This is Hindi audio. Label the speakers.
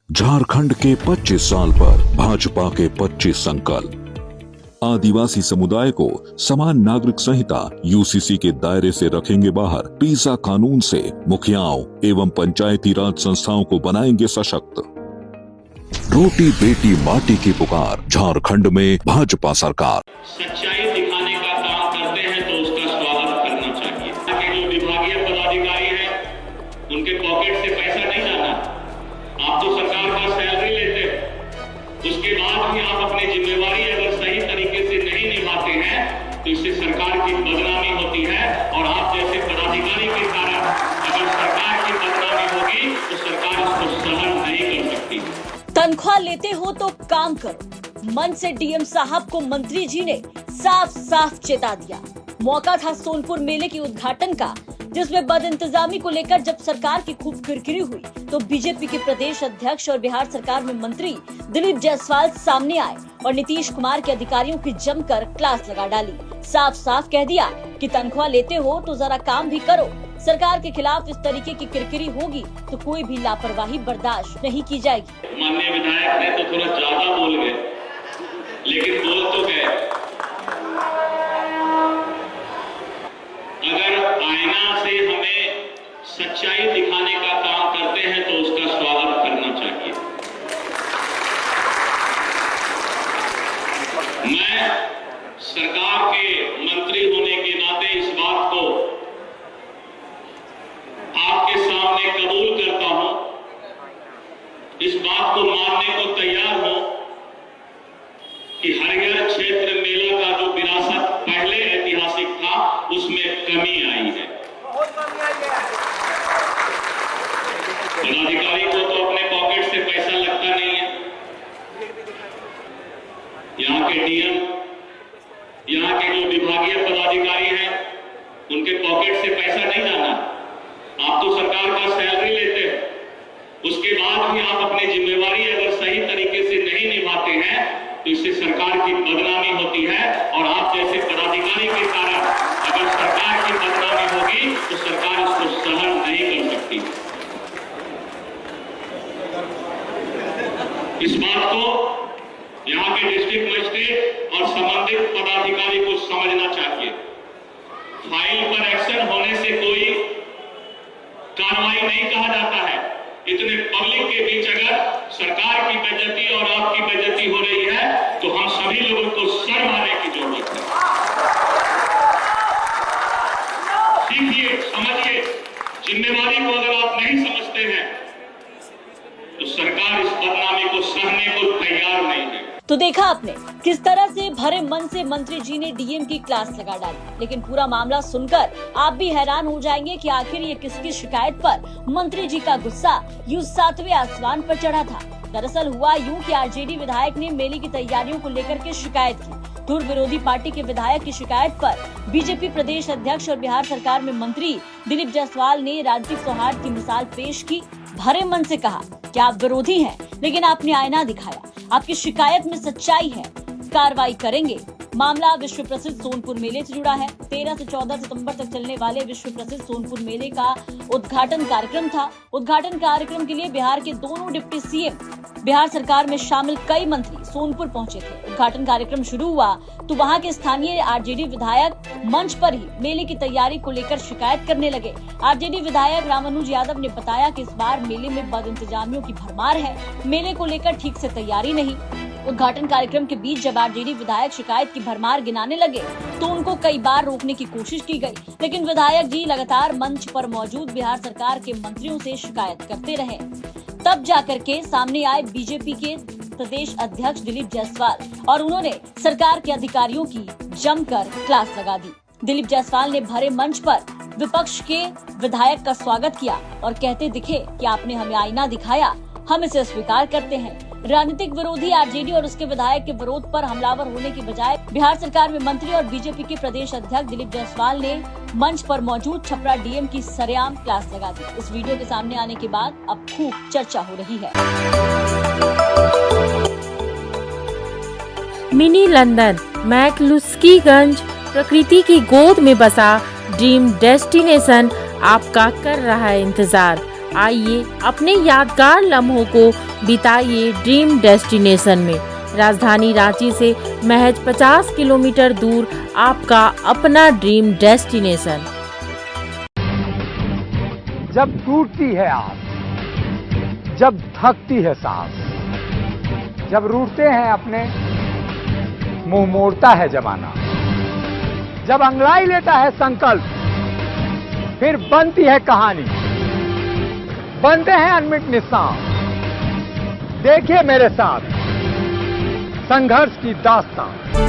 Speaker 1: झारखंड के 25 साल पर भाजपा के 25 संकल्प। आदिवासी समुदाय को समान नागरिक संहिता यूसीसी के दायरे से रखेंगे बाहर। पीसा कानून से मुखियाओं एवं पंचायती राज संस्थाओं को बनाएंगे सशक्त। रोटी बेटी माटी की पुकार, झारखंड में भाजपा सरकार।
Speaker 2: सच्चाई दिखाने का काम करते हैं तो उसका स्वागत करना चाहिए। कि जो विभागीय पदाधिकारी हैं उनके पॉकेट से पैसा नहीं जाना। आप तो सरकार का सैलरी लेते हो, उसके बाद भी आप अपनी जिम्मेवारी अगर सही तरीके से नहीं निभाते हैं तो इससे सरकार की बदनामी होती है। और आप जैसे पदाधिकारी के कारण अगर सरकार की बदनामी होगी तो सरकार उसको सहन नहीं कर सकती।
Speaker 3: तनख्वाह लेते हो तो काम करो, मन से डीएम साहब को मंत्री जी ने साफ साफ चेता दिया। मौका था सोनपुर मेले के उद्घाटन का, जिसमें बदइंतजामी को लेकर जब सरकार की खूब किरकिरी हुई तो बीजेपी के प्रदेश अध्यक्ष और बिहार सरकार में मंत्री दिलीप जायसवाल सामने आए और नीतीश कुमार के अधिकारियों की जमकर क्लास लगा डाली। साफ साफ कह दिया कि तनख्वाह लेते हो तो जरा काम भी करो। सरकार के खिलाफ इस तरीके की किरकिरी होगी तो कोई भी लापरवाही बर्दाश्त नहीं की जाएगी।
Speaker 2: माननीय विधायक ने तो थोड़ा ज्यादा बोल गए, लेकिन बोल तो गए। अगर आईना से हमें सच्चाई दिखाने का काम करते हैं तो उसका स्वागत करना चाहिए। मैं सरकार के मंत्री होने के नाते इस बात को आपके सामने कबूल करता हूं, इस बात को मानने को तैयार हूं कि हरिहर क्षेत्र मेला का जो विरासत पहले ऐतिहासिक था उसमें कमी आई है। पदाधिकारी को तो अपने पॉकेट से पैसा लगता नहीं है। यहाँ के डीएम, यहाँ के जो विभागीय पदाधिकारी हैं उनके पॉकेट से पैसा नहीं जाना। आप तो सरकार का सैलरी लेते हो, उसके बाद भी आप अपनी जिम्मेवारी अगर सही तरीके से नहीं निभाते हैं तो इससे सरकार की बदनामी होती है। और आप जैसे पदाधिकारी के कारण अगर सरकार की बदनामी होगी तो सरकार उसको सहन नहीं कर सकती। इस बात को यहाँ के डिस्ट्रिक्ट मजिस्ट्रेट और संबंधित पदाधिकारी को समझना चाहिए। फाइल पर एक्शन होने से कोई कार्रवाई नहीं कहा जाता है। इतने पब्लिक के बीच अगर सरकार की बेइज्जती और आपकी बेइज्जती हो रही है तो हम सभी लोगों को सर मारने की जरूरत है। सीखिए, समझिए, जिम्मेवारी को अगर आप नहीं समझते हैं तो सरकार इस बदनामी को सहने को तैयार नहीं है।
Speaker 3: तो देखा आपने किस तरह से भरे मन से मंत्री जी ने डीएम की क्लास लगा डाली। लेकिन पूरा मामला सुनकर आप भी हैरान हो जाएंगे कि आखिर ये किसकी शिकायत पर मंत्री जी का गुस्सा यूं 7वें आसमान पर चढ़ा था। दरअसल हुआ यूं कि आरजेडी विधायक ने मेले की तैयारियों को लेकर के शिकायत की। धुर विरोधी पार्टी के विधायक की शिकायत पर बीजेपी प्रदेश अध्यक्ष और बिहार सरकार में मंत्री दिलीप जायसवाल ने राजनीतिक सौहार्द की मिसाल पेश की। भरे मन से कहा कि आप विरोधी हैं, लेकिन आपने आईना दिखाया, आपकी शिकायत में सच्चाई है, कार्रवाई करेंगे। मामला विश्व प्रसिद्ध सोनपुर मेले से जुड़ा है। 13 से 14 सितंबर तक चलने वाले विश्व प्रसिद्ध सोनपुर मेले का उद्घाटन कार्यक्रम था। उद्घाटन कार्यक्रम के लिए बिहार के दोनों डिप्टी सीएम, बिहार सरकार में शामिल कई मंत्री सोनपुर पहुंचे थे। उद्घाटन कार्यक्रम शुरू हुआ तो वहां के स्थानीय आरजेडी विधायक मंच पर ही मेले की तैयारी को लेकर शिकायत करने लगे। आरजेडी विधायक रामानुज यादव ने बताया कि इस बार मेले में बदइंतजामियों की भरमार है, मेले को लेकर ठीक से तैयारी नहीं। उद्घाटन कार्यक्रम के बीच जब आरजेडी विधायक शिकायत की भरमार गिनाने लगे तो उनको कई बार रोकने की कोशिश की गई, लेकिन विधायक जी लगातार मंच पर मौजूद बिहार सरकार के मंत्रियों से शिकायत करते रहे। तब जाकर के सामने आए बीजेपी के प्रदेश अध्यक्ष दिलीप जायसवाल और उन्होंने सरकार के अधिकारियों की जमकर क्लास लगा दी। दिलीप जायसवाल ने भरे मंच पर विपक्ष के विधायक का स्वागत किया और कहते दिखे कि आपने हमें आईना दिखाया, हम इसे स्वीकार करते हैं। राजनीतिक विरोधी आरजेडी और उसके विधायक के विरोध पर हमलावर होने की बजाय बिहार सरकार में मंत्री और बीजेपी के प्रदेश अध्यक्ष दिलीप जायसवाल ने मंच पर मौजूद छपरा डीएम की सरेआम क्लास लगा दी। इस वीडियो के सामने आने के बाद अब खूब चर्चा हो रही है।
Speaker 4: मिनी लंदन मैक्लुस्कीगंज प्रकृति की गोद में बसा ड्रीम डेस्टिनेशन आपका कर रहा है इंतजार। आइए अपने यादगार लम्हों को बिताइए ड्रीम डेस्टिनेशन में। राजधानी रांची से महज 50 किलोमीटर दूर आपका अपना ड्रीम डेस्टिनेशन।
Speaker 5: जब टूटती है आस, जब थकती है सांस, जब रूठते हैं अपने, मुंह मोड़ता है जमाना, जब अंगड़ाई लेता है संकल्प, फिर बनती है कहानी, बनते हैं अनमिट निशान। देखिए मेरे साथ संघर्ष की दास्तां।